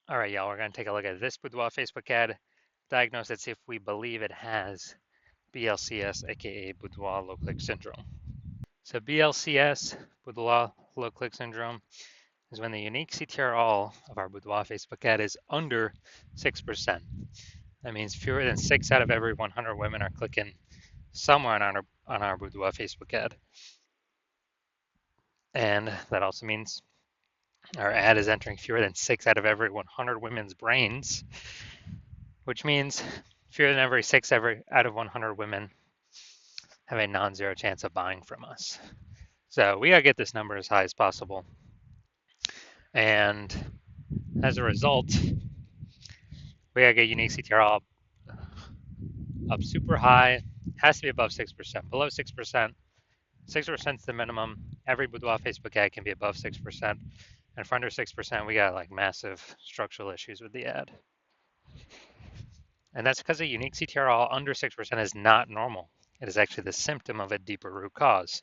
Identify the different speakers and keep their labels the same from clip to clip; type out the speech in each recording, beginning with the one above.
Speaker 1: All right, y'all, we're going to take a look at this Boudoir Facebook ad, diagnose it, see if we believe it has BLCS, aka Boudoir low click syndrome. So BLCS, Boudoir low click syndrome, is when the unique CTR of our Boudoir Facebook ad is under 6%. That means fewer than 6 out of every 100 women are clicking somewhere on our Boudoir Facebook ad. And that also means our ad is entering fewer than 6 out of every 100 women's brains, which means fewer than every 6 out of 100 women have a non-zero chance of buying from us. So we gotta get this number as high as possible. And as a result, we gotta get unique CTR up super high. Has to be above 6%. Below 6%, 6% is the minimum. Every Boudoir Facebook ad can be above 6%. And for under 6%, we got like massive structural issues with the ad. And that's because a unique CTR under 6% is not normal. It is actually the symptom of a deeper root cause.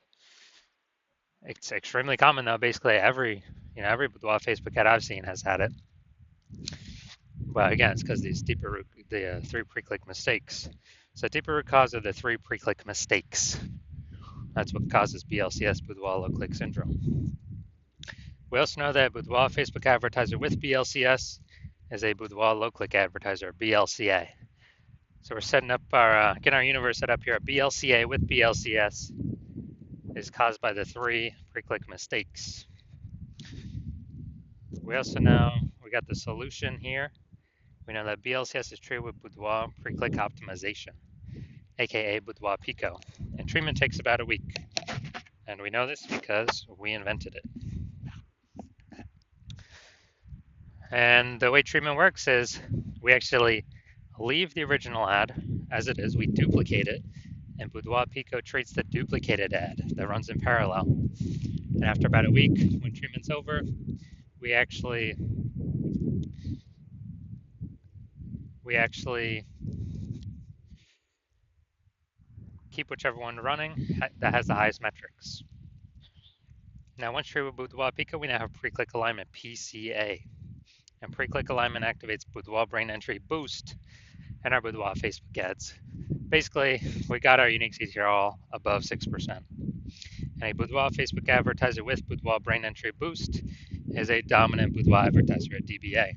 Speaker 1: It's extremely common though. Basically every Boudoir Facebook ad I've seen has had it. But again, it's because these the 3 pre-click mistakes. So deeper root cause are the 3 pre-click mistakes. That's what causes BLCS, Boudoir low click syndrome. We also know that Boudoir Facebook advertiser with BLCS is a Boudoir low click advertiser, BLCA. So we're setting up getting our universe set up here. BLCA with BLCS is caused by the 3 pre-click mistakes. We also know we got the solution here. We know that BLCS is treated with Boudoir pre-click optimization, aka Boudoir Pico, and treatment takes about a week. And we know this because we invented it. And the way treatment works is we actually leave the original ad as it is, we duplicate it, and Boudoir Pico treats the duplicated ad that runs in parallel. And after about a week, when treatment's over, we actually keep whichever one running that has the highest metrics. Now, once treated with Boudoir Pico, we now have pre-click alignment, PCA. And pre-click alignment activates Boudoir brain entry boost and our Boudoir Facebook ads. Basically, we got our unique CTR above 6%. And a Boudoir Facebook advertiser with Boudoir brain entry boost is a dominant Boudoir advertiser at DBA.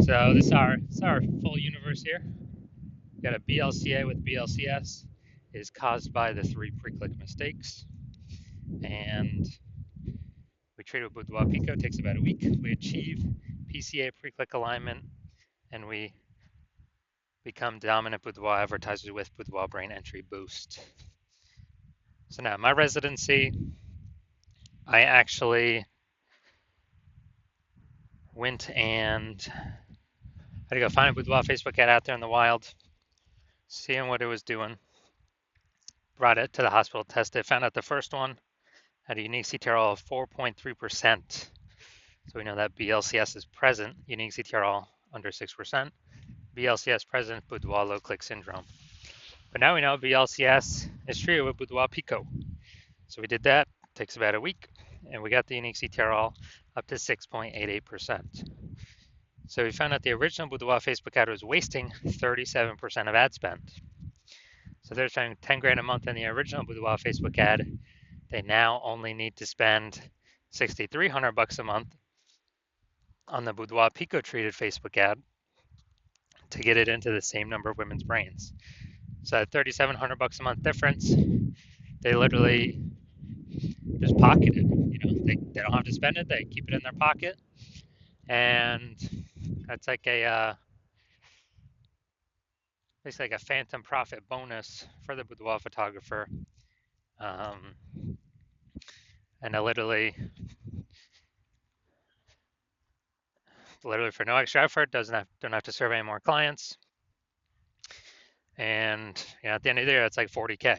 Speaker 1: So this is our full universe here. We got a BLCA with BLCS is caused by the 3 pre-click mistakes. And we treat it with Boudoir Pico, it takes about a week. We achieve PCA pre-click alignment, and we become dominant Boudoir advertisers with Boudoir brain entry boost. So now my residency, I actually went and I had to go find a Boudoir Facebook ad out there in the wild, seeing what it was doing. Brought it to the hospital, tested it, found out the first one had a unique CTRL of 4.3%. So we know that BLCS is present, unique CTRL under 6%. BLCS present, Boudoir low click syndrome. But now we know BLCS is treated with Boudoir Pico. So we did that, takes about a week, and we got the unique CTRL up to 6.88%. So we found out the original Boudoir Facebook ad was wasting 37% of ad spend. So they're spending 10 grand a month in the original Boudoir Facebook ad. They now only need to spend $6,300 a month on the Boudoir Pico treated Facebook ad to get it into the same number of women's brains. So at $3,700 a month difference, they literally just pocket it. They don't have to spend it; they keep it in their pocket, and that's like basically like a phantom profit bonus for the boudoir photographer. And I literally for no extra effort, don't have to serve any more clients. And at the end of the year, it's like 40K.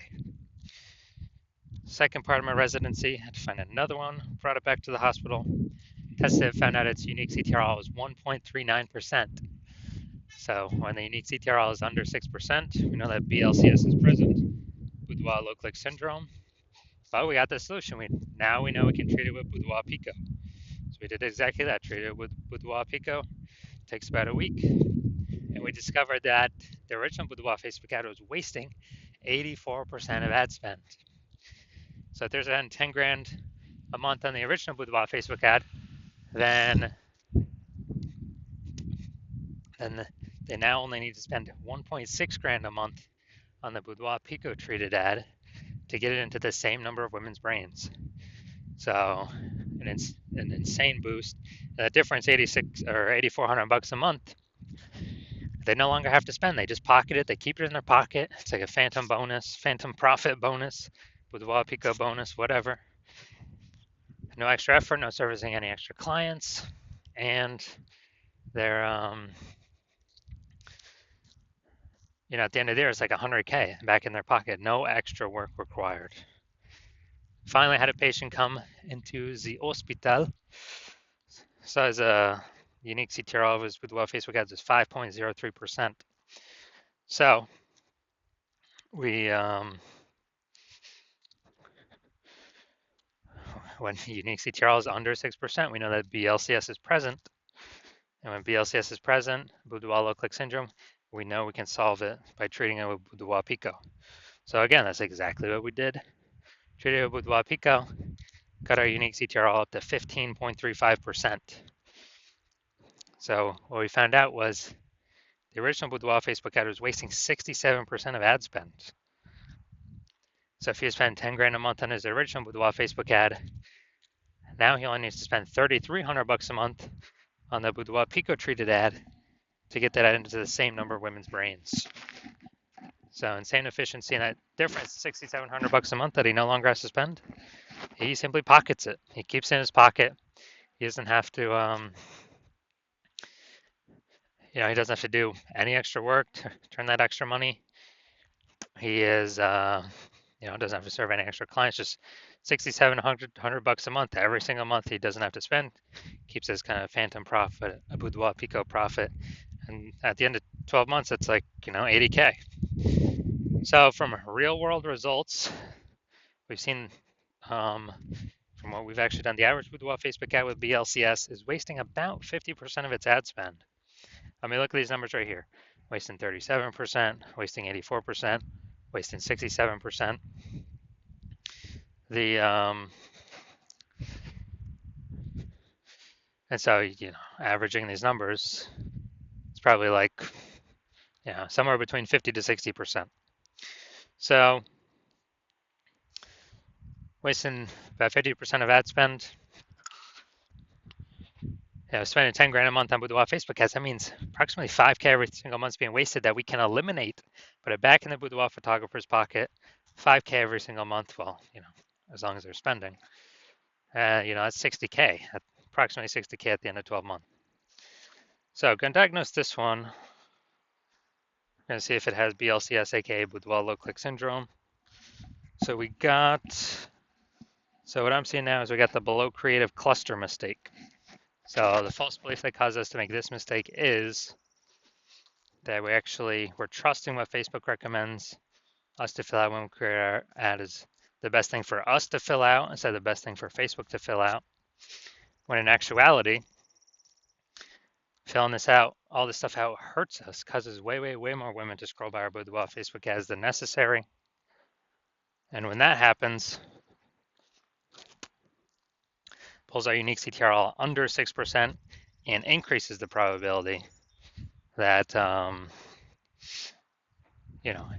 Speaker 1: Second part of my residency, I had to find another one, brought it back to the hospital, tested it, found out its unique CTRL was 1.39%. So when the unique CTRL is under 6%, we know that BLCS is present, Boudoir low click syndrome. But we got the solution. Now we know we can treat it with Boudoir Pico. So we did exactly that. Treated it with Boudoir Pico. Takes about a week, and we discovered that the original Boudoir Facebook ad was wasting 84% of ad spend. So if there's around 10 grand a month on the original Boudoir Facebook ad, then they now only need to spend 1.6 grand a month on the Boudoir Pico treated ad to get it into the same number of women's brains. So an insane boost. The difference, 86 or 8,400 bucks a month. They no longer have to spend. They just pocket it. They keep it in their pocket. It's like a phantom bonus, phantom profit bonus, Boudoir Pico bonus, whatever. No extra effort, no servicing any extra clients, and they're at the end of the year, it's like 100K back in their pocket. No extra work required. Finally, I had a patient come into the hospital. So as a unique CTR of his Boudoir Facebook ads is 5.03%. So we when unique CTR is under 6%, we know that BLCS is present. And when BLCS is present, Boudoir low click syndrome, we know we can solve it by treating it with Boudoir Pico. So again, that's exactly what we did. Treated it with Boudoir Pico, got our unique CTR up to 15.35%. So what we found out was the original Boudoir Facebook ad was wasting 67% of ad spend. So if he spent 10 grand a month on his original Boudoir Facebook ad, now he only needs to spend 3,300 bucks a month on the Boudoir Pico treated ad to get that into the same number of women's brains. So insane efficiency, and that difference, 6,700 bucks a month that he no longer has to spend. He simply pockets it. He keeps it in his pocket. He doesn't have to, he doesn't have to do any extra work to turn that extra money. He is, doesn't have to serve any extra clients. Just 6,700 bucks a month every single month. He doesn't have to spend. Keeps his kind of phantom profit, a Boudoir Pico profit, and at the end of 12 months, it's like 80K. So from real world results, we've seen from what we've actually done, the average Boudoir Facebook ad with BLCS is wasting about 50% of its ad spend. I mean, look at these numbers right here. Wasting 37%, wasting 84%, wasting 67%. And so, averaging these numbers, it's probably like, somewhere between 50 to 60%. So wasting about 50% of ad spend, spending 10 grand a month on Boudoir Facebook ads, that means approximately 5K every single month being wasted that we can eliminate, put it back in the Boudoir photographer's pocket, 5K every single month, well, as long as they're spending. That's 60K, approximately 60K at the end of 12 months. So I'm going to diagnose this one. We're going to see if it has BLCS, aka Boudoir low click syndrome. So what I'm seeing now is we got the below creative cluster mistake. So the false belief that caused us to make this mistake is that we're trusting what Facebook recommends us to fill out when we create our ad is the best thing for us to fill out instead of the best thing for Facebook to fill out. When in actuality, filling all this stuff out hurts us, causes way, way, way more women to scroll by our Boudoir Facebook ads than necessary. And when that happens, pulls our unique CTR under 6% and increases the probability that,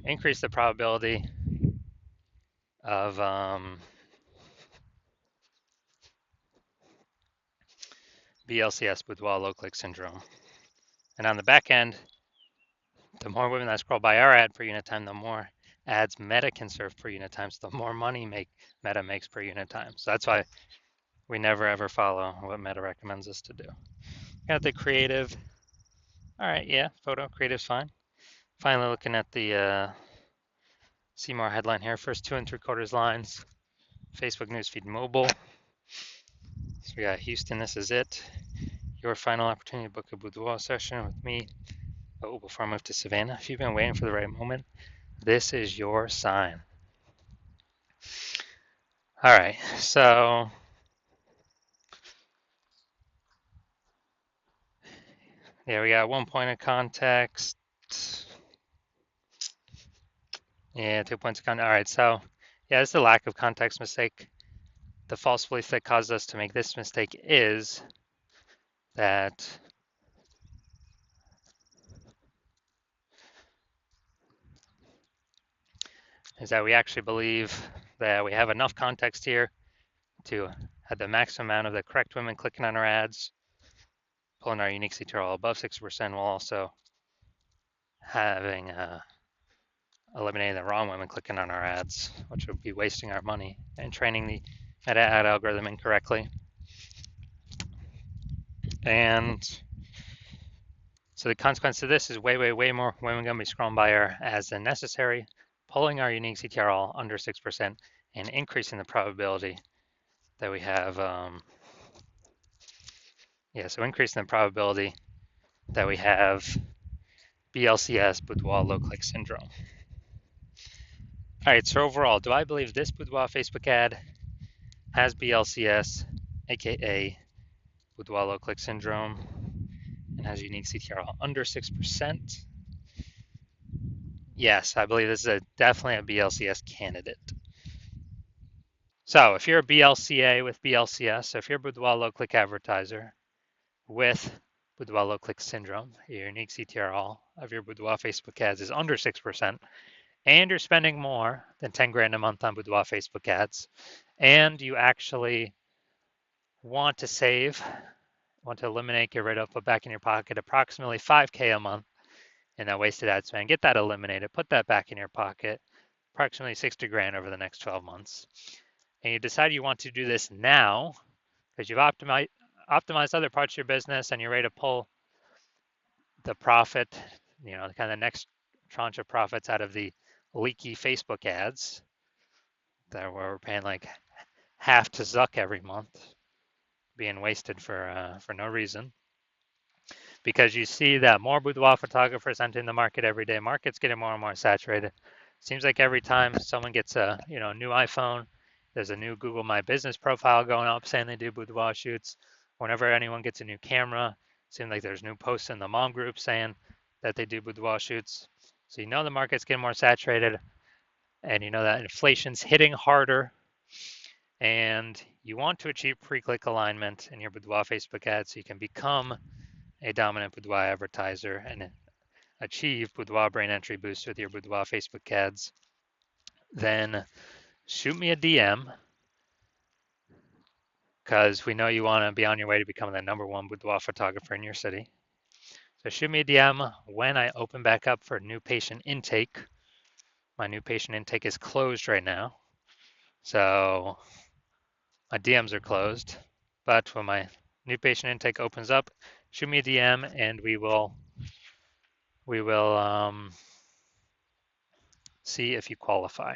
Speaker 1: increase the probability of BLCS, Boudoir low click syndrome. And on the back end, the more women that scroll by our ad per unit time, the more ads Meta can serve per unit time, so the more money Meta makes per unit time. So that's why we never ever follow what Meta recommends us to do. Got the creative. All right, yeah, photo creative's fine. Finally, looking at the see more headline here. First 2 3/4 lines. Facebook newsfeed mobile. So we got Houston, this is it. Your final opportunity to book a Boudoir session with me. Oh, before I move to Savannah, if you've been waiting for the right moment, this is your sign. All right, so Yeah, we got 1 point of context. Yeah, 2 points of context. All right, so yeah, it's the lack of context mistake. The false belief that caused us to make this mistake that is that we actually believe that we have enough context here to have the maximum amount of the correct women clicking on our ads, pulling our unique CTRL above 6%, while also having eliminating the wrong women clicking on our ads, which would be wasting our money and training the meta ad algorithm incorrectly. And so the consequence of this is way more women going to be scrolling by our ads than necessary, pulling our unique CTRL under 6% and increasing the probability that we have, so increasing the probability that we have BLCS, Boudoir low click syndrome. All right, so overall, do I believe this Boudoir Facebook ad has BLCS, aka Boudoir low click syndrome, and has unique CTRL under 6%? Yes, I believe this is definitely a BLCS candidate. So if you're a BLCA with BLCS, so if you're a Boudoir low click advertiser with Boudoir low click syndrome, your unique CTRL of your Boudoir Facebook ads is under 6%, and you're spending more than 10 grand a month on Boudoir Facebook ads, and you actually want to save, want to eliminate, get rid of, put back in your pocket approximately 5K a month in that wasted ad spend, get that eliminated, put that back in your pocket, approximately 60 grand over the next 12 months. And you decide you want to do this now because you've optimized other parts of your business and you're ready to pull the profit, kind of next tranche of profits out of the leaky Facebook ads that we're paying like half to Zuck every month, being wasted for no reason. Because you see that more boudoir photographers entering the market every day. Market's getting more and more saturated. Seems like every time someone gets a new iPhone, there's a new Google My Business profile going up saying they do boudoir shoots. Whenever anyone gets a new camera, seems like there's new posts in the mom group saying that they do boudoir shoots. So you know the market's getting more saturated, and you know that inflation's hitting harder, and you want to achieve pre-click alignment in your boudoir Facebook ads so you can become a dominant boudoir advertiser and achieve boudoir brain entry boost with your boudoir Facebook ads, then shoot me a DM because we know you want to be on your way to becoming the #1 boudoir photographer in your city. So shoot me a DM when I open back up for new patient intake. My new patient intake is closed right now, so my DMs are closed. But when my new patient intake opens up, shoot me a DM and we will see if you qualify.